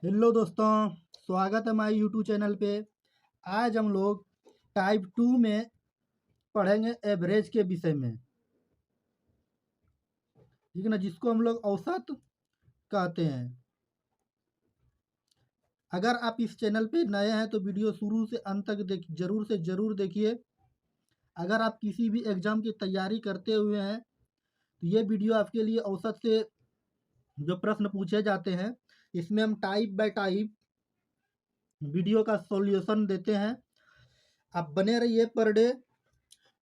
Hello दोस्तों, स्वागत है हमारे यूट्यूब चैनल पे। आज हम लोग टाइप 2 में पढ़ेंगे एवरेज के विषय में, ठीक है ना, जिसको हम लोग औसत कहते हैं। अगर आप इस चैनल पे नए हैं तो वीडियो शुरू से अंत तक जरूर से ज़रूर देखिए। अगर आप किसी भी एग्ज़ाम की तैयारी करते हुए हैं तो ये वीडियो आपके लिए औसत से जो प्रश्न पूछे जाते हैं, इसमें हम टाइप बाय टाइप वीडियो का सॉल्यूशन देते हैं। आप बने रहिए पर डे।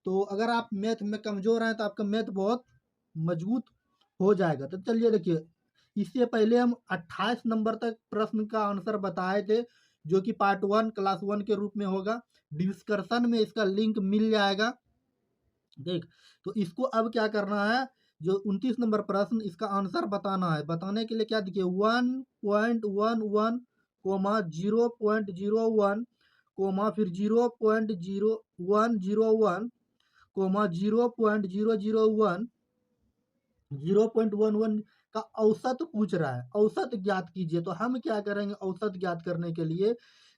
तो अगर आप मैथ में कमज़ोर हैं तो आपका मैथ बहुत मजबूत हो जाएगा। तो चलिए देखिए, इससे पहले हम 28 नंबर तक प्रश्न का आंसर बताए थे, जो कि पार्ट 1 क्लास 1 के रूप में होगा। डिस्कशन में इसका लिंक मिल जाएगा। देख, तो इसको अब क्या करना है, जो 29 नंबर प्रश्न, इसका आंसर बताना है। बताने के लिए क्या देखिए, 1.11 कोमा 0.01 कोमा फिर 0.0101 कोमा 0.001 0.11 का औसत पूछ रहा है। औसत ज्ञात कीजिए। तो हम क्या करेंगे औसत ज्ञात करने के लिए,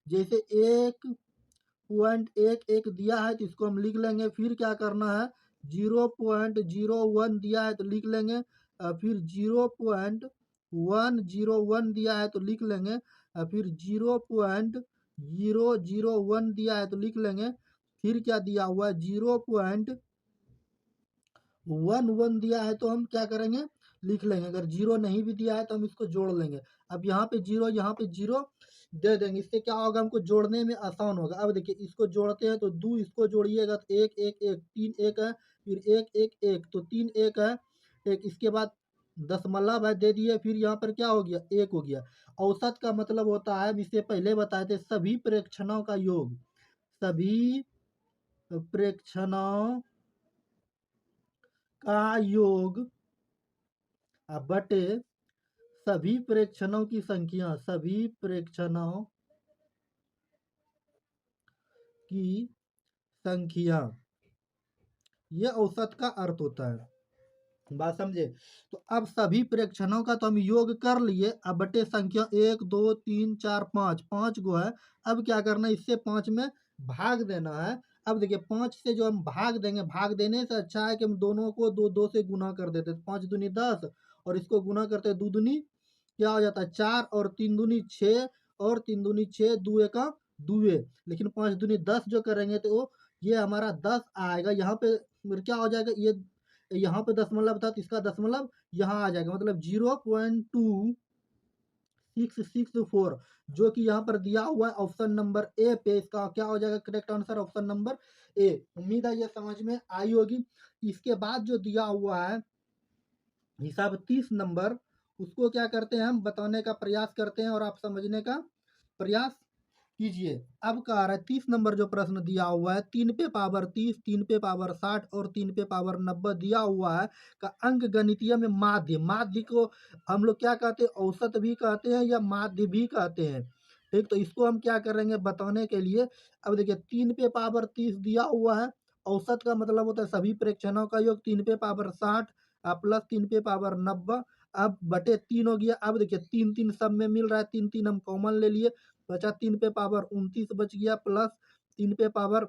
जैसे 1.11 दिया है तो इसको हम लिख लेंगे। फिर क्या करना है, 0.01 दिया है तो लिख लेंगे। फिर 0.101 दिया है तो लिख लेंगे। फिर 0.001 दिया है तो लिख लेंगे। फिर क्या दिया हुआ है, 0.11 दिया है तो हम क्या करेंगे, लिख लेंगे। अगर जीरो नहीं भी दिया है तो हम इसको जोड़ लेंगे। अब यहाँ पे जीरो, यहाँ पे जीरो दे देंगे। इससे क्या होगा, हमको जोड़ने में आसान होगा। अब देखिए, इसको जोड़ते हैं तो दो, इसको जोड़िएगा तो एक एक एक, तीन एक है, फिर एक एक एक, तो तीन एक है एक। इसके बाद दशमलव है दे दिए, फिर यहाँ पर क्या हो गया, एक हो गया। औसत का मतलब होता है, इससे पहले बताए थे, सभी प्रेक्षणों का योग। सभी प्रेक्षणों का योग बटे सभी प्रेक्षणों की संख्या। सभी प्रेक्षणों की संख्या, ये औसत का अर्थ होता है। बात समझे। तो अब सभी प्रेक्षणों का तो हम योग कर लिए। अब बटे संख्या 1 2 3 4 5, 5 गो है। अब क्या करना है, इससे 5 में भाग देना है। अब देखिए, 5 से जो हम भाग देंगे, भाग देने से अच्छा है कि हम दोनों को दो दो से गुना कर देते। 5 दूनी 10, और इसको गुना करते दो दूनी क्या हो जाता है, 4, और 3 दूनी 6, और 3 दूनी 6, दुए का दुए। लेकिन 5 दूनी 10 जो करेंगे तो ये हमारा 10 आएगा। यहाँ पे फिर क्या हो जाएगा, ये यहाँ पे दशमलव था तो इसका दशमलव यहाँ आ जाएगा, मतलब 0.2664, जो कि यहाँ पर दिया हुआ है ऑप्शन नंबर ए पे। इसका क्या हो जाएगा, correct answer option number A. उम्मीद है ये समझ में आई होगी। इसके बाद जो दिया हुआ है हिसाब 30 नंबर, उसको क्या करते हैं, हम बताने का प्रयास करते हैं और आप समझने का प्रयास कीजिए। अब कह रहा है 30 नंबर जो प्रश्न दिया हुआ है, 3 पे पावर 30, 3 पे पावर 60 और 3 पे पावर 90 दिया हुआ है का अंक गणितीय में माध्य। माध्य को हम लोग क्या कहते हैं, औसत भी कहते हैं या माध्य भी कहते हैं। ठीक, तो इसको हम क्या करेंगे बताने के लिए। अब देखिए, 3 पे पावर 30 दिया हुआ है। औसत का मतलब होता है सभी प्रेक्षणों का योग। 3 पे पावर 60 प्लस 3 पे पावर 90, अब बटे 3 हो गया। अब देखिए, 3 3 सब में मिल रहा है, 3 3 हम कॉमन ले लिए, बचा 3 पे पावर 29 बच गया, प्लस 3 पे पावर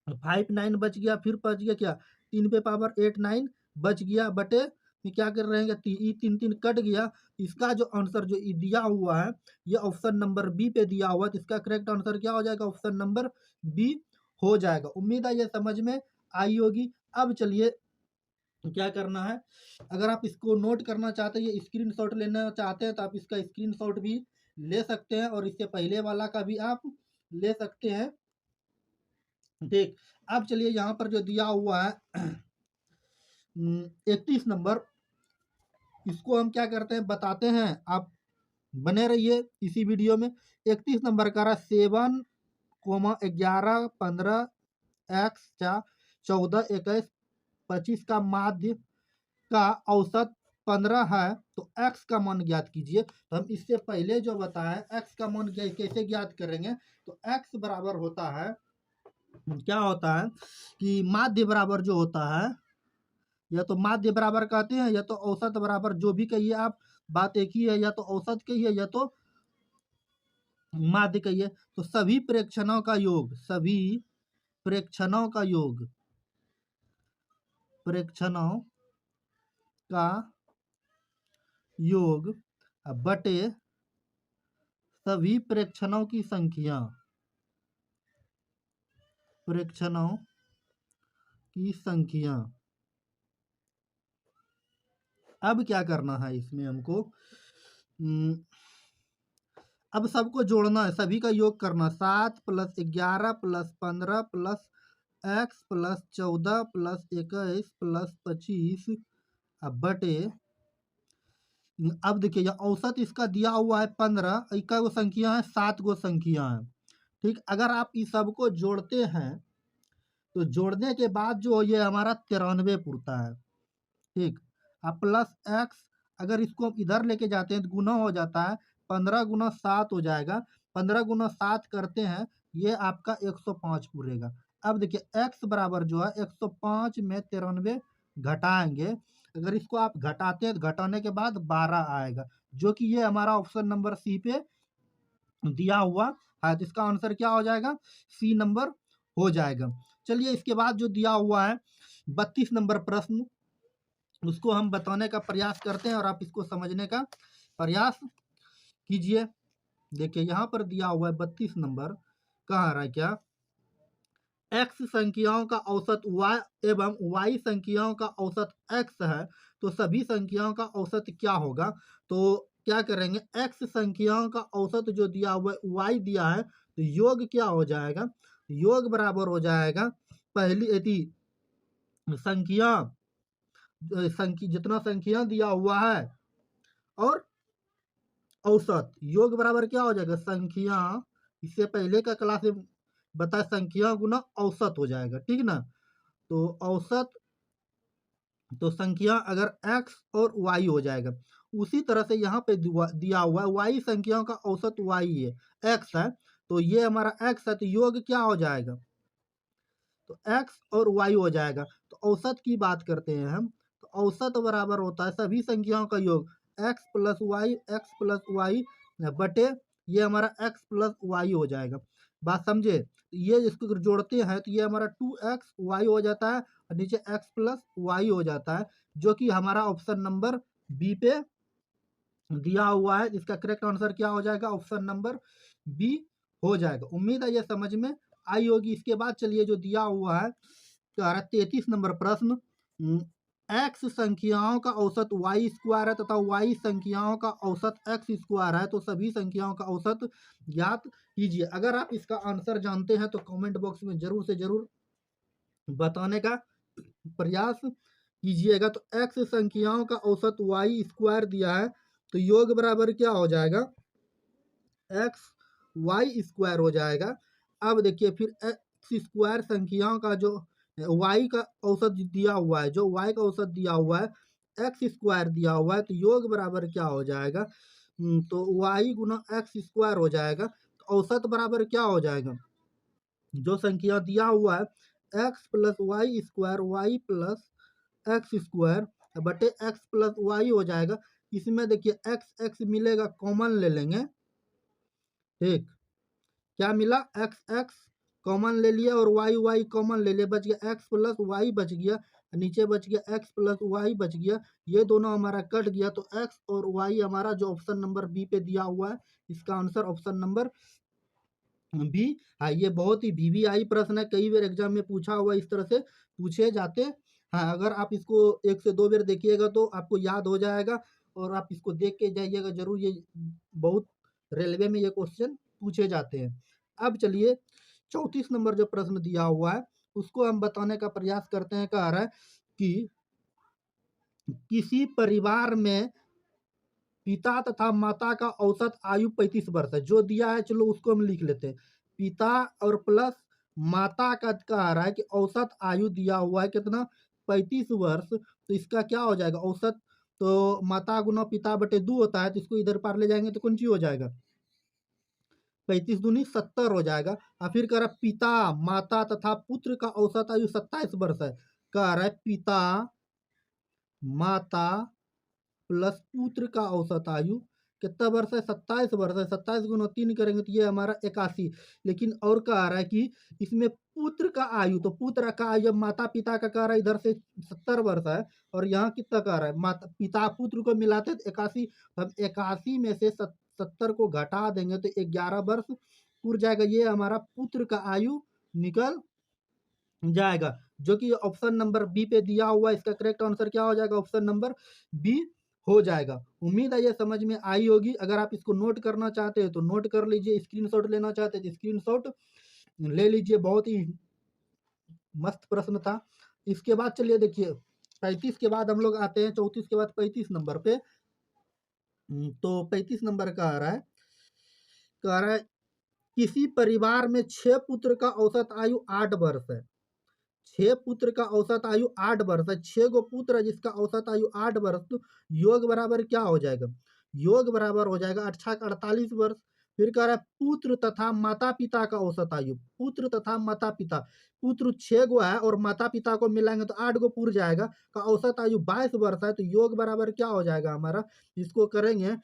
5 9 बच गया, फिर बच गया क्या, 3 पे पावर 8 9 बच गया, बटे ये क्या कर रहे हैं, ये 3 3 कट गया। इसका जो आंसर जो दिया हुआ है, ये ऑप्शन नंबर बी पे दिया हुआ है, तो इसका करेक्ट आंसर क्या हो जाएगा, ऑप्शन नंबर बी हो जाएगा। उम्मीद है ये समझ में आई होगी। अब चलिए, क्या करना है, अगर आप इसको नोट करना चाहते हैं, ये स्क्रीनशॉट लेना चाहते हैं तो आप इसका स्क्रीनशॉट भी ले सकते हैं, और इससे पहले वाला का भी आप ले सकते हैं। ठीक, अब चलिए, यहाँ पर जो दिया हुआ है 31 नंबर, इसको हम क्या करते हैं बताते हैं। आप बने रहिए इसी वीडियो में। 31 नंबर का रहा 7,11 15 x 14 21 25 का माध्य का औसत 15 है, तो x का मान ज्ञात कीजिए। तो हम इससे पहले जो बताएं x का मान कैसे ज्ञात करेंगे, तो x बराबर होता है, क्या होता है कि माध्य बराबर जो होता है, या तो माध्य बराबर कहते हैं या तो औसत बराबर, जो भी कहिए आप, बात एक ही है। या तो औसत कहिए या तो माध्य कहिए तो सभी प्रेक्षणों का योग, सभी प्रेक्षणों का योग, प्रेक्षणों का योग बटे सभी प्रेक्षणों की संख्या, प्रेक्षणों की संख्या। अब क्या करना है इसमें हमको, अब सबको जोड़ना है, सभी का योग करना। 7 + 11 + 15 + x + 14 + 21 + 25 बटे, अब देखिए यह औसत इसका दिया हुआ है 15, इक्का गो संख्या है, 7 गो संख्या है। ठीक, अगर आप इस सबको जोड़ते हैं तो जोड़ने के बाद जो ये हमारा 93 पुरता है। ठीक, अब प्लस एक्स, अगर इसको हम इधर लेके जाते हैं तो गुना हो जाता है, 15 गुना 7 हो जाएगा, 15 गुना 7 करते हैं, ये आपका 105 पूरेगा। अब देखिए एक्स बराबर जो है 105 में 93 घटाएंगे, अगर इसको आप घटाते हैं तो घटाने के बाद 12 आएगा, जो कि ये हमारा ऑप्शन नंबर सी पे दिया हुआ है। तो इसका आंसर क्या हो जाएगा, सी नंबर हो जाएगा। चलिए इसके बाद जो दिया हुआ है 32 नंबर प्रश्न, उसको हम बताने का प्रयास करते हैं और आप इसको समझने का प्रयास कीजिए। देखिए यहाँ पर दिया हुआ है 32 नंबर, कहाँ रहा है क्या, x संख्याओं का औसत y एवं y संख्याओं का औसत x है, तो सभी संख्याओं का औसत क्या होगा। तो क्या करेंगे, x संख्याओं का औसत जो दिया हुआ है y दिया है, तो योग क्या हो जाएगा, योग बराबर हो जाएगा पहली यदि संख्या, जितना संख्या दिया हुआ है और औसत, योग बराबर क्या हो जाएगा, संख्या, इससे पहले का क्लास में बताया संख्या गुना औसत हो जाएगा। ठीक ना, तो औसत, तो संख्या अगर x और y हो जाएगा, उसी तरह से यहाँ पे दिया हुआ है y संख्याओं का औसत y है, x है, तो ये हमारा x है, तो योग क्या हो जाएगा, तो x और y हो जाएगा। तो औसत की बात करते हैं हम, तो औसत बराबर होता है सभी संख्याओं का योग, x + y बटे ये हमारा x + y हो जाएगा। बात समझे, ये इसको जोड़ते हैं तो ये हमारा 2xy हो जाता है और नीचे x + y हो जाता है, जो कि हमारा ऑप्शन नंबर बी पे दिया हुआ है। इसका करेक्ट आंसर क्या हो जाएगा, ऑप्शन नंबर बी हो जाएगा। उम्मीद है ये समझ में आई होगी। इसके बाद चलिए जो दिया हुआ है 33 नंबर प्रश्न, x संख्याओं का औसत y² है तथा y संख्याओं का औसत x² है, तो सभी संख्याओं का औसत ज्ञात कीजिए। अगर आप इसका आंसर जानते हैं तो कमेंट बॉक्स में जरूर से जरूर बताने का प्रयास कीजिएगा। तो x संख्याओं का औसत y² दिया है, तो योग बराबर क्या हो जाएगा, x y² हो जाएगा। अब देखिए फिर x² संख्याओं का जो y का औसत दिया हुआ है, जो y का औसत दिया हुआ है x² दिया हुआ है, तो योग बराबर क्या हो जाएगा, तो y गुना x² हो जाएगा। तो औसत बराबर क्या हो जाएगा, जो संख्या दिया हुआ है x + y² y + x² बटे x + y हो जाएगा। इसमें देखिए x मिलेगा, कॉमन ले लेंगे। ठीक, क्या मिला, x कॉमन ले लिया और y कॉमन ले लिया, बच गया x + y बच गया, नीचे बच गया x + y बच गया, ये दोनों हमारा कट गया। तो x और y हमारा जो ऑप्शन नंबर बी पे दिया हुआ है, इसका आंसर ऑप्शन नंबर बी। हाँ, ये बहुत ही वीवीआई प्रश्न है, कई बार एग्जाम में पूछा हुआ, इस तरह से पूछे जाते हैं। हाँ, अगर आप इसको 1 से 2 बार देखिएगा तो आपको याद हो जाएगा और आप इसको देख के जाइएगा जरूर, ये बहुत रेलवे में ये क्वेश्चन पूछे जाते हैं। अब चलिए 34 नंबर जो प्रश्न दिया हुआ है उसको हम बताने का प्रयास करते हैं। कह रहा है कि किसी परिवार में पिता तथा माता का औसत आयु 35 वर्ष है, जो दिया है चलो उसको हम लिख लेते हैं। पिता और प्लस माता का कह रहा है कि औसत आयु दिया हुआ है कितना, 35 वर्ष, तो इसका क्या हो जाएगा औसत, तो माता गुना पिता बटे 2 होता है, तो इसको इधर पार ले जाएंगे तो कौन सी हो जाएगा, 35 दूनी 70 हो जाएगा। और फिर कह रहा है पिता माता तथा पुत्र का औसत आयु 27 वर्ष है। कह रहा है पिता माता प्लस पुत्र का औसत आयु कितना वर्ष है, 27 वर्ष है। 27 गुना 3 करेंगे तो ये हमारा 81। लेकिन और कह रहा है कि इसमें पुत्र का आयु, तो पुत्र का आयु जब माता पिता का कह रहा है इधर से 70 वर्ष है, और यहाँ कितना कह रहा है, माता पिता पुत्र को मिलाते तो 81। अब 81 में से 70 को घटा देंगे तो 11 वर्ष पूर जाएगा। ये हमारा पुत्र का आयु निकल जाएगा, जो कि ऑप्शन नंबर बी पे दिया हुआ है। इसका करेक्ट आंसर क्या हो जाएगा, ऑप्शन नंबर बी हो जाएगा। उम्मीद है ये समझ में आई होगी। अगर आप इसको नोट करना चाहते हैं तो नोट कर लीजिए, स्क्रीनशॉट लेना चाहते हैं तो स्क्रीनशॉट ले लीजिए। बहुत ही मस्त प्रश्न था। इसके बाद चलिए देखिए 35 के बाद हम लोग आते हैं 34 के बाद 35 नंबर पे। तो 35 नंबर का आ रहा है, कह रहा है किसी परिवार में 6 पुत्र का औसत आयु 8 वर्ष है। 6 पुत्र का औसत आयु 8 वर्ष है। 6 गो पुत्र है जिसका औसत आयु 8 वर्ष, तो योग बराबर क्या हो जाएगा, योग बराबर हो जाएगा 48 वर्ष। फिर कह रहा है पुत्र तथा माता पिता का औसत आयु, पुत्र तथा माता पिता, पुत्र 6 गो है और माता पिता को मिलाएंगे तो 8 गो पूर जाएगा, का औसत आयु 22 वर्ष है। तो योग बराबर क्या हो जाएगा हमारा, इसको करेंगे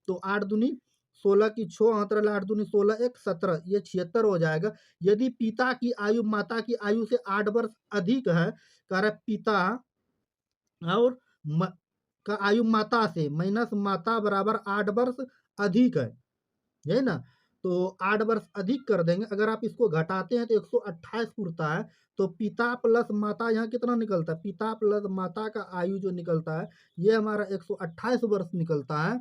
तो 8 दूनी 16 की 6 अंतर 8 दूनी 16 एक 17, ये 76 हो जाएगा। यदि पिता की आयु माता की आयु से 8 वर्ष अधिक है, कह रहा है पिता और का आयु माता से माइनस माता बराबर 8 वर्ष अधिक है ना। तो 8 वर्ष अधिक कर देंगे। अगर आप इसको घटाते हैं तो 128 पुरता है। तो पिता प्लस माता यहाँ कितना निकलता है, पिता प्लस माता का आयु जो निकलता है ये हमारा 128 वर्ष निकलता है।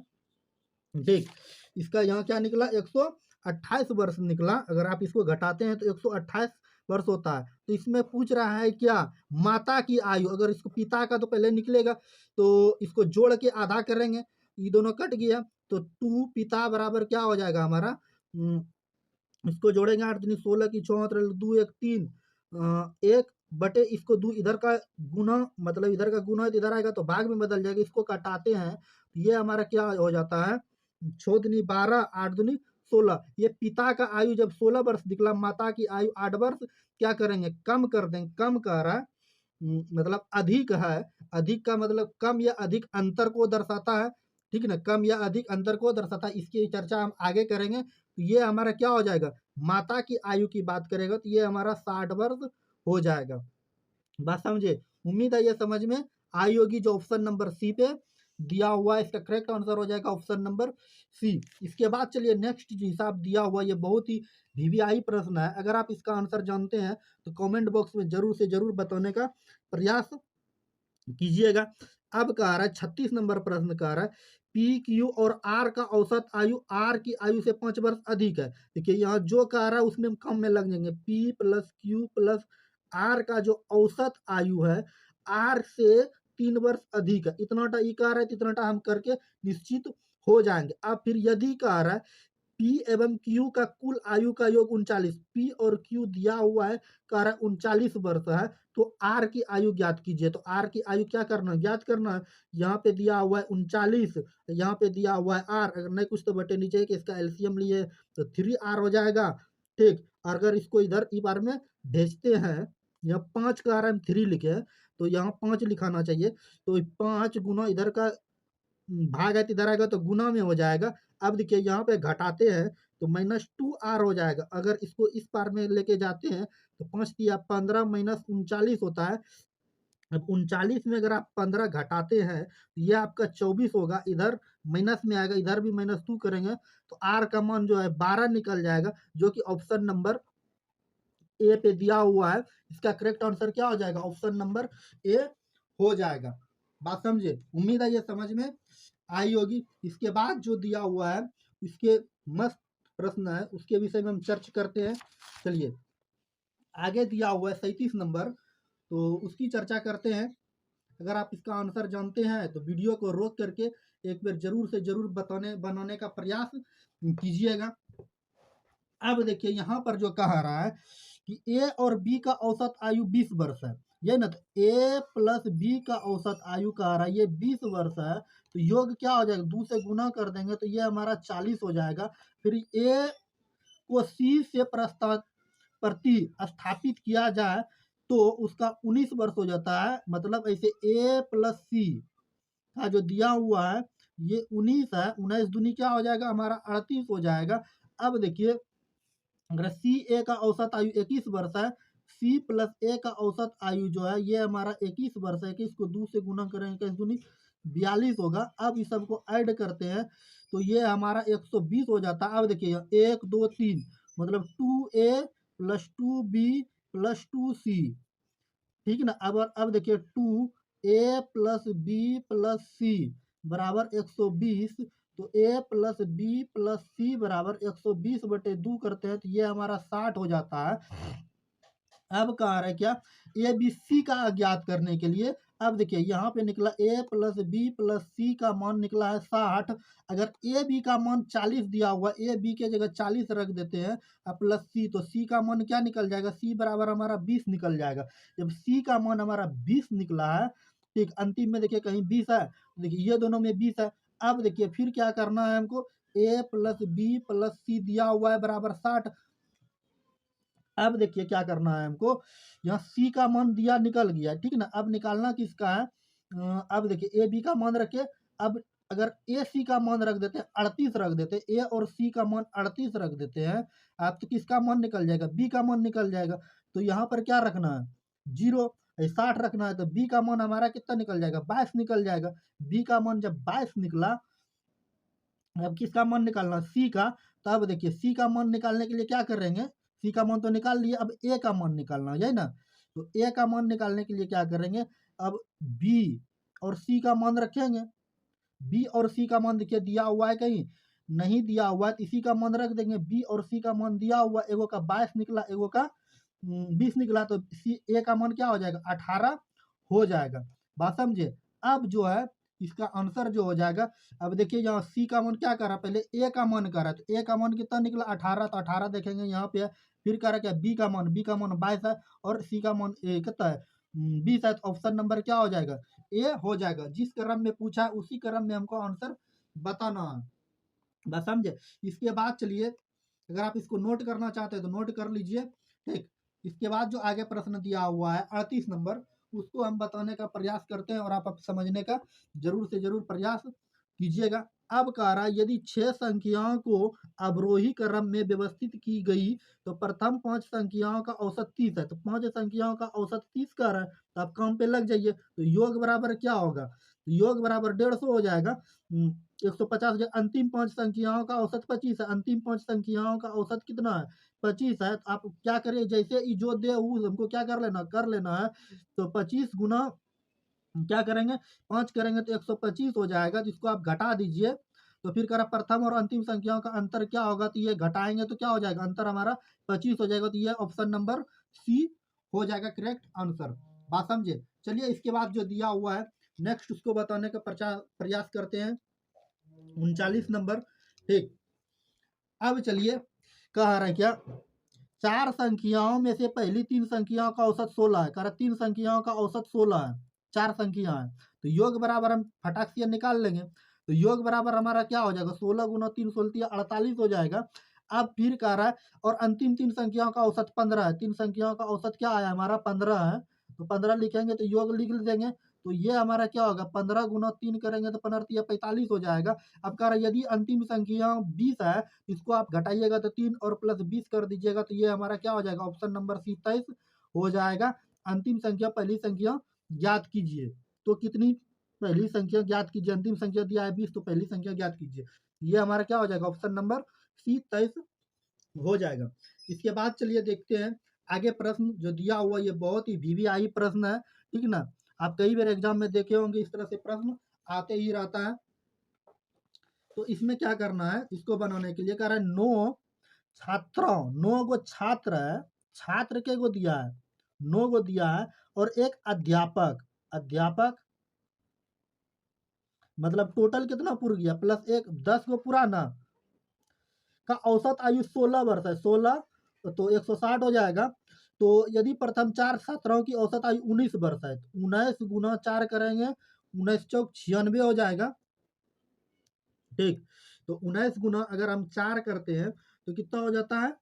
ठीक, इसका यहाँ क्या निकला, 128 वर्ष निकला। अगर आप इसको घटाते हैं तो 128 वर्ष होता है। तो इसमें पूछ रहा है क्या, माता की आयु, अगर इसको पिता का तो पहले निकलेगा तो इसको जोड़ के आधा करेंगे, ये दोनों कट गया तो 2 पिता बराबर क्या हो जाएगा हमारा, इसको जोड़ेंगे 8 दूनी 16 की 6 2 1 3 1 बटे इसको 2 इधर का गुना, मतलब इधर का गुना इधर आएगा तो भाग में बदल जाएगा। इसको काटाते हैं तो ये हमारा क्या हो जाता है, 6 दूनी 12 8 दूनी 16। ये पिता का आयु जब 16 वर्ष निकला, माता की आयु 8 वर्ष, क्या करेंगे कम कर देंगे, कम कर रहा है मतलब अधिक है। अधिक का मतलब कम या अधिक अंतर को दर्शाता है, ठीक है ना, कम या अधिक अंतर को दर्शाता है। इसकी चर्चा हम आगे करेंगे। तो ये हमारा क्या हो जाएगा, माता की आयु की बात करेगा तो ये हमारा 60 वर्ष हो जाएगा। बात समझे, उम्मीद है ये समझ में आई होगी। जो ऑप्शन नंबर सी पे दिया हुआ है इसका करेक्ट आंसर हो जाएगा ऑप्शन नंबर सी। इसके बाद चलिए नेक्स्ट जो हिसाब दिया हुआ ये बहुत ही वीवीआई प्रश्न है। अगर आप इसका आंसर जानते हैं तो कमेंट बॉक्स में जरूर से जरूर बताने का प्रयास कीजिएगा। अब कह रहा है 36 नंबर प्रश्न कह रहा है पी क्यू और आर का औसत आयु आर की आयु से 5 वर्ष अधिक है। देखिए यहाँ जो कह रहा है उसमें कम में लग जाएंगे, P plus Q plus R का जो औसत आयु है आर से 3 वर्ष अधिक है। इतनाटा ई कह रहा है तो इतनाटा हम करके निश्चित हो जाएंगे। अब फिर यदि कह रहा है पी एवं क्यू का कुल आयु का योग 39, पी और क्यू दिया हुआ है कह रहा है 39 वर्ष है, तो आर की आयु ज्ञात कीजिए। तो आर की आयु क्या करना है, ज्ञात करना है। यहाँ पे दिया हुआ है 39, यहाँ पे दिया हुआ है आर, अगर नहीं कुछ तो बटे नीचे कि इसका एलसीएम लिए तो 3r हो जाएगा। ठीक, अगर इसको इधर ई बार में भेजते हैं, यहाँ 5 का आ रहा है 3 लिखे हैं तो यहाँ 5 लिखाना चाहिए। तो 5 गुना इधर का भाग है तो इधर आएगा तो गुना में हो जाएगा। अब देखिए यहाँ पे घटाते हैं तो -2r हो जाएगा। अगर इसको इस पार में लेके जाते हैं तो 5 तिया 15 माइनस 39 होता है। अब 39 में अगर आप 15 घटाते हैं तो ये आपका 24 होगा, इधर माइनस में आएगा, इधर भी -2 करेंगे तो r का मान जो है 12 निकल जाएगा, जो कि ऑप्शन नंबर ए पे दिया हुआ है। इसका करेक्ट आंसर क्या हो जाएगा, ऑप्शन नंबर ए हो जाएगा। बात समझे, उम्मीद है ये समझ में आई होगी। इसके बाद जो दिया हुआ है इसके मस्त प्रश्न है, उसके विषय में हम चर्चा करते हैं। चलिए आगे दिया हुआ है 37 नंबर, तो उसकी चर्चा करते हैं। अगर आप इसका आंसर जानते हैं तो वीडियो को रोक करके एक बार जरूर से जरूर बनाने का प्रयास कीजिएगा। अब देखिए यहाँ पर जो कह रहा है कि ए और बी का औसत आयु 20 वर्ष है, ये ना, तो ए प्लस बी का औसत आयु कह रहा है ये 20 वर्ष है। तो योग क्या हो जाएगा, 2 से गुना कर देंगे तो ये हमारा 40 हो जाएगा। फिर ए को सी से प्रति स्थापित किया जाए तो उसका 19 वर्ष हो जाता है। मतलब ऐसे ए प्लस सी का जो दिया हुआ है ये 19 है, 19 दूनी क्या हो जाएगा हमारा 38 हो जाएगा। अब देखिए अगर सी ए का औसत आयु 21 वर्ष है, सी प्लस ए का औसत आयु जो है ये हमारा 21 वर्ष है, 21 को 2 से गुना करेंगे, 21 दूनी 42 होगा। अब इस सबको ऐड करते हैं तो ये हमारा 120 हो जाता है। अब देखिए 1 2 3 मतलब 2a plus 2b plus 2c, ठीक ना। अब देखिए 2a प्लस बी प्लस सी बराबर 120, तो a प्लस बी प्लस सी बराबर 120/2 करते हैं तो ये हमारा 60 हो जाता है। अब कह रहा है क्या, ए बी सी का अज्ञात करने के लिए। अब देखिए यहाँ पे निकला a प्लस बी प्लस सी का मान निकला है 60। अगर ए बी का मान 40 दिया हुआ, ए बी के जगह 40 रख देते हैं और प्लस सी, तो सी का मान क्या निकल जाएगा, सी बराबर हमारा 20 निकल जाएगा। जब सी का मान हमारा 20 निकला है, ठीक, अंतिम में देखिए कहीं 20 है, तो देखिए ये दोनों में 20 है। अब देखिए फिर क्या करना है हमको, a प्लस बी प्लस सी दिया हुआ है बराबर 60। अब देखिए क्या करना है हमको, यहाँ सी का मान दिया निकल गया, ठीक ना। अब निकालना किसका है, अब देखिए ए बी का मान रखे। अब अगर ए सी का मान रख देते हैं 38 रख देते हैं, ए और सी का मान 38 रख देते हैं, आप तो किसका मान निकल जाएगा, बी का मान निकल जाएगा। तो यहाँ पर क्या रखना है, 0, 60 रखना है, तो बी का मान हमारा कितना निकल जाएगा, 22 निकल जाएगा। बी का मान जब 22 निकला, अब किसका मान निकालना, सी का। तो अब देखिए सी का मान निकालने के लिए क्या करेंगे, सी का मान तो निकाल लिए, अब ए का मान निकालना है ना। तो ए का मान निकालने के लिए क्या करेंगे, अब बी और सी का मान रखेंगे। बी और सी का मान देखिए दिया हुआ है कहीं, नहीं दिया हुआ है, तो इसी का मान रख देंगे। बी और सी का मान दिया हुआ, एगो का 22 निकला, एगो का 20 निकला, तो सी ए का मान क्या हो जाएगा, 18 हो जाएगा। बात समझे। अब जो है इसका आंसर जो हो जाएगा, अब देखिए यहाँ सी का मान क्या कर रहा है, पहले ए का मान कर रहा है, तो ए का मान कितना निकला 18, तो 18 देखेंगे यहाँ पे है। फिर कह रहा है क्या, बी का मान 22 है और सी का मान कितना है, 20 है, तो ऑप्शन नंबर क्या हो जाएगा, ए हो जाएगा। जिस क्रम में पूछा है उसी क्रम में हमको आंसर बताना है। बस समझे। इसके बाद चलिए, अगर आप इसको नोट करना चाहते हैं तो नोट कर लीजिए, ठीक। इसके बाद जो आगे प्रश्न दिया हुआ है 38 नंबर, उसको हम बताने का प्रयास करते हैं और आप समझने का जरूर से जरूर प्रयास कीजिएगा। अब कह रहा है यदि 6 संख्याओं को अवरोही क्रम में व्यवस्थित की गई तो प्रथम 5 संख्याओं का औसत 30 है, तो 5 संख्याओं का औसत 30 कर रहा है, तो आप काम पे लग जाइए। तो योग बराबर क्या होगा, तो योग बराबर 150 हो जाएगा। 150 जो अंतिम 5 संख्याओं का औसत 25 है, अंतिम 5 संख्याओं का औसत कितना है, 25 है। तो आप क्या करिए, जैसे ही जो दे हमको क्या कर लेना है। तो 25 गुना क्या करेंगे, 5 करेंगे तो 125 हो जाएगा, जिसको आप घटा दीजिए। तो फिर कह रहा प्रथम और अंतिम संख्याओं का अंतर क्या होगा, तो ये घटाएंगे तो क्या हो जाएगा, अंतर हमारा 25 हो जाएगा। तो ये ऑप्शन नंबर सी हो जाएगा करेक्ट आंसर। बात समझे। चलिए इसके बाद जो दिया हुआ है नेक्स्ट उसको बताने का प्रयास करते हैं। 39 नंबर, ठीक। अब चलिए कह रहा है क्या, 4 संख्याओं में से पहली 3 संख्याओं का औसत 16 है, कह रहा 3 संख्याओं का औसत 16 है, 4 संख्या है, तो योग बराबर हम फटाक से निकाल लेंगे। तो योग बराबर हमारा क्या हो जाएगा, 16 गुना 3 16 48 हो जाएगा। अब फिर कह रहा है और अंतिम 3 संख्याओं का औसत 15 है, 3 संख्याओं का औसत क्या आया हमारा 15 है, तो 15 लिखेंगे तो योग लिख देंगे। तो ये हमारा क्या होगा, 15 गुना 3 करेंगे तो 15 45 हो जाएगा। अब कह रहा है यदि अंतिम संख्या 20 है, इसको आप घटाइएगा तो 3 और प्लस 20 कर दीजिएगा, तो ये हमारा क्या हो जाएगा, ऑप्शन नंबर सी 23 हो जाएगा। अंतिम संख्या पहली संख्या ज्ञात कीजिए, तो कितनी, पहली संख्या ज्ञात कीजिए, अंतिम संख्या दिया है 20, तो पहली संख्या ज्ञात कीजिए। ये हमारा क्या हो जाएगा, ऑप्शन नंबर सी 23 हो जाएगा। इसके बाद चलिए देखते हैं आगे प्रश्न जो दिया हुआ, ये बहुत ही वीवीआई प्रश्न है, ठीक ना। आप कई बार एग्जाम में देखे होंगे इस तरह से प्रश्न आते ही रहता है। तो इसमें क्या करना है, इसको बनाने के लिए कह रहा है 9 गो छात्र है, छात्र के गो दिया है, 9 गो दिया है, और एक अध्यापक, अध्यापक मतलब टोटल कितना पूर गया, प्लस एक 10 गो पुराना का औसत आयु 16 वर्ष है, 16 तो 160 हो जाएगा। तो यदि प्रथम 4 छात्रों की औसत आयु 19 वर्ष है, तो 19 गुना 4 करेंगे, 19 चौक 96 हो जाएगा, ठीक। तो 19 गुना अगर हम 4 करते हैं तो कितना हो जाता है,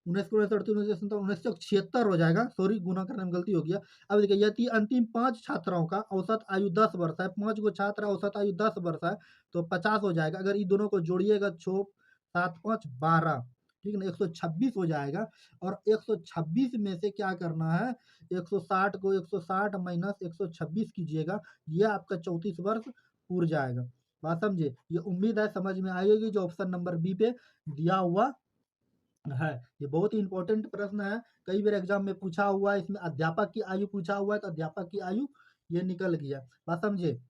19 को 1976 हो जाएगा, सॉरी गुना करने में गलती हो गया। अब देखिए यदि अंतिम 5 छात्राओं का औसत आयु 10 वर्ष है, 5 गो छात्र औसत आयु 10 वर्ष है, तो 50 हो जाएगा। अगर इन दोनों को जोड़िएगा 6 7 5 12, ठीक है ना, 126 हो जाएगा। और 126 में से क्या करना है, 160 को 160 माइनस 126 कीजिएगा, ये आपका 34 वर्ष पूर जाएगा। बात समझे? ये उम्मीद है समझ में आई होगी जो ऑप्शन नंबर बी पे दिया हुआ है। ये बहुत ही इंपॉर्टेंट प्रश्न है, कई बार एग्जाम में पूछा हुआ है। इसमें अध्यापक की आयु पूछा हुआ है, तो अध्यापक की आयु ये निकल गया। बात समझे?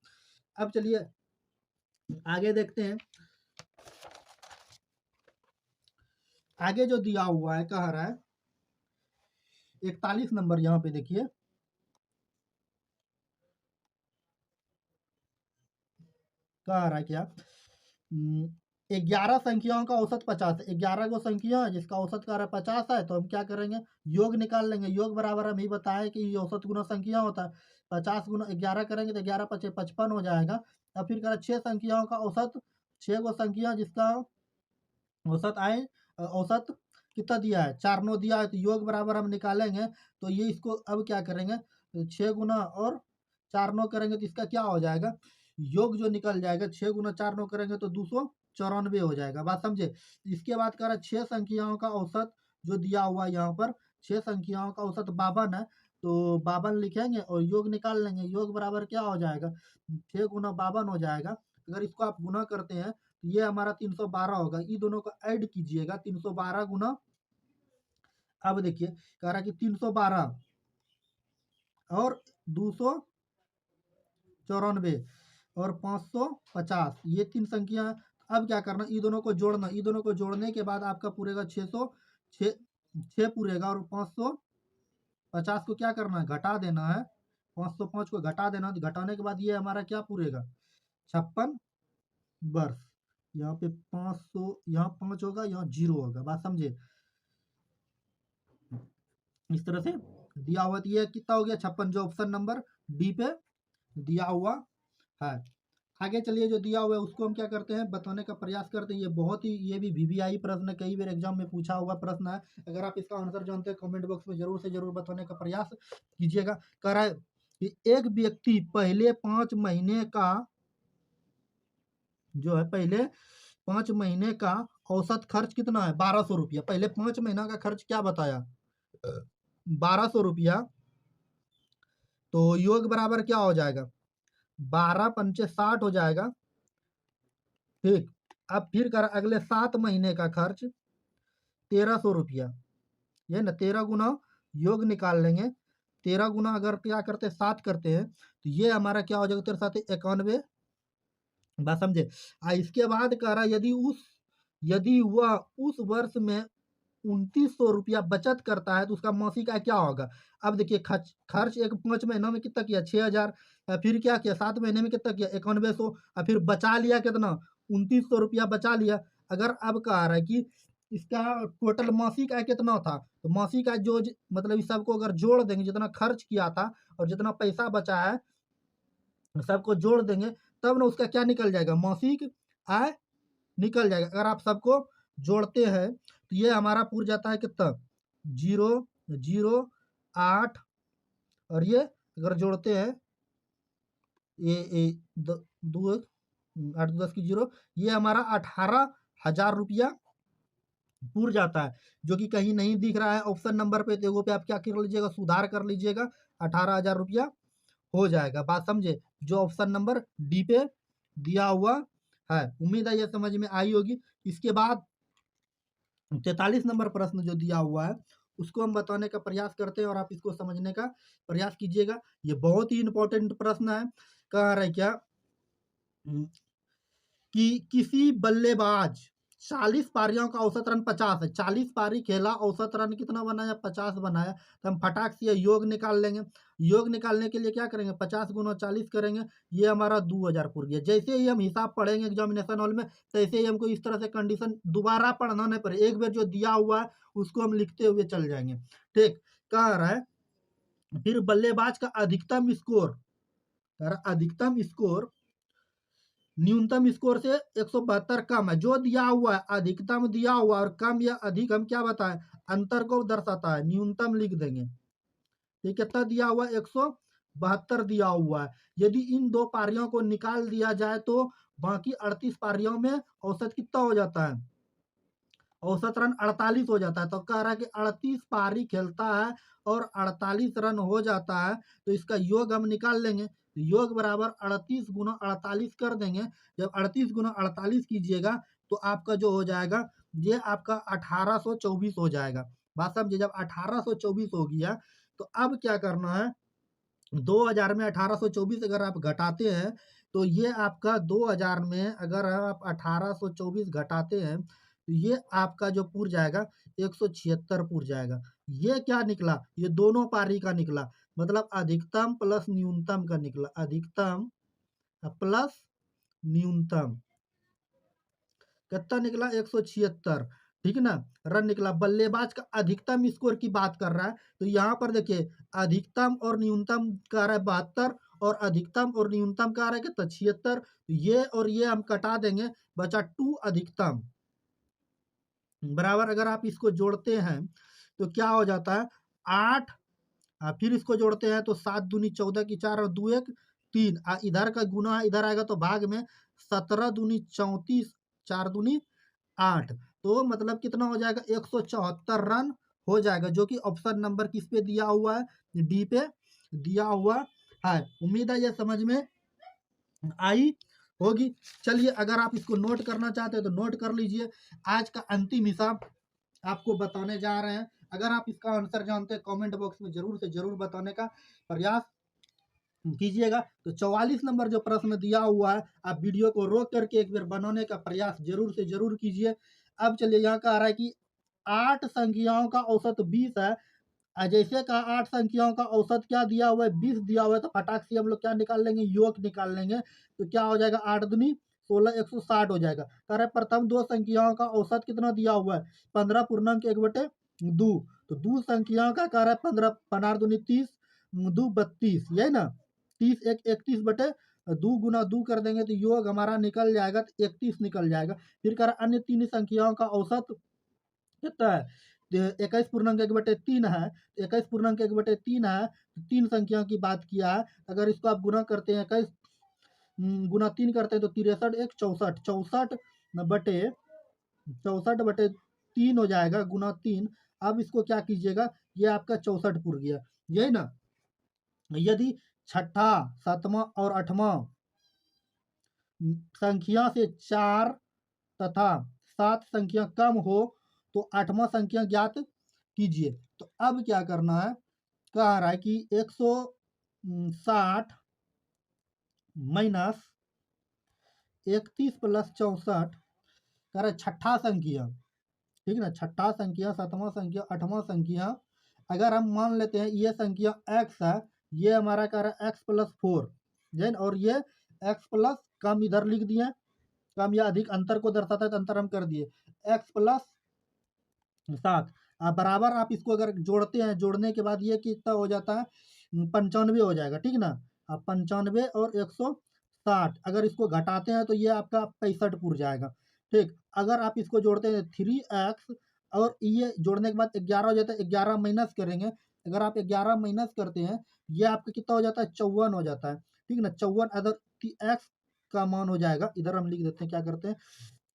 अब चलिए आगे देखते हैं। आगे जो दिया हुआ है कह रहा है 41 नंबर, यहाँ पे देखिए कह रहा है क्या, 11 संख्याओं का औसत 50 है। 11 को संख्या है जिसका औसत कह रहा है 50 है, तो हम क्या करेंगे, योग निकाल लेंगे। योग बराबर हम ही बताए कि ये औसत गुना संख्या होता है। 50 गुना 11 करेंगे तो 11 पचे 55 हो जाएगा। अब फिर कह रहा है 6 संख्याओं का औसत, 6 गो संख्या जिसका औसत आए, औसत कितना दिया है, 4 9 दिया है, तो योग बराबर हम निकालेंगे। तो ये इसको अब क्या करेंगे, 6 गुना और 4 9 करेंगे तो इसका क्या हो जाएगा, योग जो निकल जाएगा 6 गुना 4 9 करेंगे तो 294 हो जाएगा। बात समझे? इसके बाद कह रहा है 6 संख्याओं का औसत जो दिया हुआ है यहाँ पर, 6 संख्याओं का औसत 52 है, तो 52 लिखेंगे और योग निकाल लेंगे। योग बराबर क्या हो जाएगा, 6 गुना 52 हो जाएगा। अगर इसको आप गुना करते हैं तो ये हमारा 312 होगा। इन दोनों को ऐड कीजिएगा, 312 गुना, अब देखिए कह रहा है कि 312 और 294 और 550, ये 3 संख्या है। अब क्या करना, इन दोनों को जोड़ना, इन दोनों को जोड़ने के बाद आपका पूरेगा 6 पूरेगा, और 550 को क्या करना है, घटा देना है। 505 को घटा देना, तो घटाने के बाद ये हमारा क्या पूरेगा, 56 वर्ष। यहाँ पे 500, यहाँ 5 होगा, यहाँ 0 होगा। बात समझे? इस तरह से दिया हुआ, तो ये कितना हो गया, 56, जो ऑप्शन नंबर डी पे दिया हुआ है। आगे चलिए, जो दिया हुआ है उसको हम क्या करते हैं, बताने का प्रयास करते हैं। ये बहुत ही, ये भी वीवीआई प्रश्न है, कई बार एग्जाम में पूछा हुआ प्रश्न है। अगर आप इसका आंसर जानते हैं कमेंट बॉक्स में जरूर से जरूर बताने का प्रयास कीजिएगा। कह रहा है कि एक व्यक्ति पहले 5 महीने का जो है, पहले 5 महीने का औसत खर्च कितना है, 1200 रुपया। पहले 5 महीना का खर्च क्या बताया, 1200 रुपया। तो योग बराबर क्या हो जाएगा, 12 पंचे 60 हो जाएगा। ठीक, अब फिर कर अगले 7 महीने का खर्च 1300 रुपया। ये ना 13 गुना योग निकाल लेंगे। 13 गुना अगर क्या करते 7 करते हैं, तो ये हमारा क्या हो जाएगा, 13 साथ 91। बात समझे? इसके बाद कह रहा यदि वह उस वर्ष में 2900 रुपया बचत करता है, तो उसका मासिक आय क्या होगा। अब देखिए खर्च खर्च एक 5 महीनों में कितना किया, 6000। फिर क्या किया, 7 महीने में कितना किया, 9100। और फिर बचा लिया कितना, 2900 रुपया बचा लिया। अगर अब कह रहा है कि इसका टोटल मासिक आय कितना था, तो मासिक आय जो मतलब इस सबको अगर जोड़ देंगे, जितना खर्च किया था और जितना पैसा बचा है, सबको जोड़ देंगे, तब ना उसका क्या निकल जाएगा, मासिक आय निकल जाएगा। अगर आप सबको जोड़ते हैं तो ये हमारा पूर जाता है कितना, 0 0 8, और ये अगर जोड़ते हैं, ये 2 8 10 की 0, ये हमारा 18,000 रुपया पूर जाता है, जो कि कहीं नहीं दिख रहा है ऑप्शन नंबर पे। तो पे आप क्या कर लीजिएगा, सुधार कर लीजिएगा, 18,000 रुपया हो जाएगा। बात समझे? जो ऑप्शन नंबर डी पे दिया हुआ है। उम्मीद है ये समझ में आई होगी। इसके बाद 43 नंबर प्रश्न जो दिया हुआ है उसको हम बताने का प्रयास करते हैं, और आप इसको समझने का प्रयास कीजिएगा। ये बहुत ही इंपॉर्टेंट प्रश्न है। कह रहा है क्या, कि किसी बल्लेबाज 40 पारियों का औसत रन 50 है, 40 पारी खेला, औसत रन कितना बनाया, 50 बनाया। तो हम फटाक से योग निकाल लेंगे। योग निकालने के लिए क्या करेंगे, 50 गुना 40 करेंगे, ये हमारा 2000 पूर गया। जैसे ही हम हिसाब पढ़ेंगे एग्जामिनेशन हॉल में, तैसे ही हमको इस तरह से कंडीशन दोबारा पढ़ना नहीं पड़े, एक बार जो दिया हुआ है उसको हम लिखते हुए चल जाएंगे। ठीक, कह रहा है फिर बल्लेबाज का अधिकतम स्कोर, अधिकतम स्कोर न्यूनतम स्कोर से 172 कम है। जो दिया हुआ है अधिकतम दिया हुआ और कम या अधिक हम क्या बताएं, अंतर को दर्शाता है, न्यूनतम लिख देंगे। ये कितना दिया हुआ है, 172 दिया हुआ है। यदि इन दो पारियों को निकाल दिया जाए तो बाकी 38 पारियों में औसत कितना हो जाता है, औसत रन 48 हो जाता है। तो कह रहा है कि 38 पारी खेलता है और 48 रन हो जाता है, तो इसका योग हम निकाल लेंगे। तो योग बराबर 38 गुना 48 कर देंगे। जब 38 गुना 48 कीजिएगा तो आपका जो हो जाएगा, ये आपका 1824 हो जाएगा। बात समझे, जब 1824 हो गया तो अब क्या करना है, 2000 में 1824 अगर आप घटाते हैं तो ये आपका 2000 में अगर आप 1824 घटाते हैं तो ये आपका जो पूर जाएगा 176 पूर जाएगा। ये क्या निकला, ये दोनों पारी का निकला, मतलब अधिकतम प्लस न्यूनतम का निकला, अधिकतम प्लस न्यूनतम कितना निकला, 176, ठीक ना, रन निकला। बल्लेबाज का अधिकतम स्कोर की बात कर रहा है, तो यहाँ पर देखिए अधिकतम और न्यूनतम का रहा है 72 और अधिकतम और न्यूनतम का रहा है कितना, 76। ये और ये हम कटा देंगे, बचा 2 अधिकतम बराबर, अगर आप इसको जोड़ते हैं तो क्या हो जाता है 8, फिर इसको जोड़ते हैं तो 7 दूनी 14 की 4 और 2 1 3, इधर का गुना है इधर आएगा तो भाग में, 17 दूनी 34, 4 दूनी 8, तो मतलब कितना हो जाएगा, 174 रन हो जाएगा, जो कि ऑप्शन नंबर किस पे दिया हुआ है, डी पे दिया हुआ है। उम्मीद है ये समझ में आई होगी। चलिए अगर आप इसको नोट करना चाहते हैं तो नोट कर लीजिए। आज का अंतिम हिसाब आपको बताने जा रहे हैं। अगर आप इसका आंसर जानते हैं कमेंट बॉक्स में जरूर से जरूर बताने का प्रयास कीजिएगा। तो 44 नंबर जो प्रश्न दिया हुआ है, आप वीडियो को रोक करके एक बार बनाने का प्रयास जरूर से जरूर कीजिए। अब चलिए यहाँ कह रहा है कि 8 संख्याओं का औसत 20 है। जैसे का 8 संख्याओं का औसत क्या दिया हुआ है, 20 दिया हुआ है, तो फटाक से हम लोग क्या निकाल लेंगे, योग निकाल लेंगे। तो क्या हो जाएगा, 8 दूनी 16, 160 हो जाएगा। कह रहे प्रथम दो संख्याओं का औसत कितना दिया हुआ है, 15 पूर्णांक 1/2। तो दो संख्याओं का कह रहा है 15, 15 दूनी 30, 2 32, यही ना, 30 1 31 बटे 2 गुना 2 कर देंगे तो योग हमारा निकल जाएगा, तो 31 निकल जाएगा। फिर कह रहा अन्य तीन संख्याओं का औसत कितना है, 21.1/3 है, 21.1/3 है, तो 3 संख्याओं की बात किया है। अगर इसको आप गुना करते हैं, 21 गुना 3 करते हैं तो 63 1 64, 64/3 हो जाएगा, गुना 3। अब इसको क्या कीजिएगा, ये आपका 64 पुर गया, यही ना। यदि छठा, सातवां और आठवां संख्या से 4 तथा 7 संख्या कम हो तो 8वां संख्या ज्ञात कीजिए। तो अब क्या करना है, कह रहा है कि 160 माइनस 31 प्लस 64, कह रहा है छठा संख्या, ठीक ना, छठा संख्या, सातवां संख्या, आठवां संख्या, अगर हम मान लेते हैं ये संख्या x है, ये हमारा कह रहा है x प्लस 4, देन और ये x प्लस, कम इधर लिख दिए, कम या अधिक अंतर को दर्शाता है तो अंतर हम कर दिए, x प्लस 7, बराबर आप इसको अगर जोड़ते हैं, जोड़ने के बाद ये कितना हो जाता है, 95 हो जाएगा, ठीक ना। अब 95 और 160 अगर इसको घटाते हैं तो ये आपका 65 पुर जाएगा, ठीक। अगर आप इसको जोड़ते हैं 3x और ये जोड़ने के बाद 11 हो जाता है, 11 माइनस करेंगे, अगर आप 11 माइनस करते हैं ये आपका कितना हो जाता है, 54 हो जाता है, ठीक ना। 54 अगर x का मान हो जाएगा, इधर हम लिख देते हैं, क्या करते हैं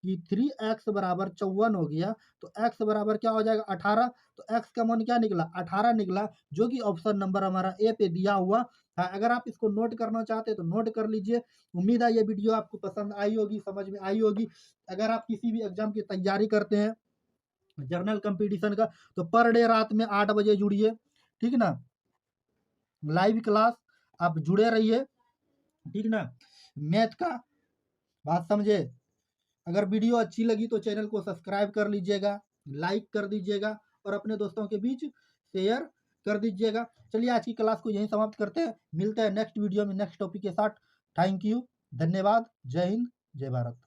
कि 3x बराबर 54 हो गया, तो x बराबर क्या हो जाएगा 18, तो x का मान क्या निकला, 18 निकला, जो कि ऑप्शन नंबर हमारा ए पे दिया हुआ है। अगर आप इसको नोट करना चाहते हैं तो नोट कर लीजिए। उम्मीद है ये वीडियो आपको पसंद आई होगी, समझ में आई होगी। अगर आप किसी भी एग्जाम की तैयारी करते हैं, जर्नल कंपटीशन का, तो पर डे रात में 8 बजे जुड़िए, ठीक ना, लाइव क्लास आप जुड़े रहिए, ठीक ना। मैथ का बात समझे। अगर वीडियो अच्छी लगी तो चैनल को सब्सक्राइब कर लीजिएगा, लाइक कर दीजिएगा और अपने दोस्तों के बीच शेयर कर दीजिएगा। चलिए आज की क्लास को यहीं समाप्त करते हैं, मिलते हैं नेक्स्ट वीडियो में नेक्स्ट टॉपिक के साथ। थैंक यू, धन्यवाद, जय हिंद, जय भारत।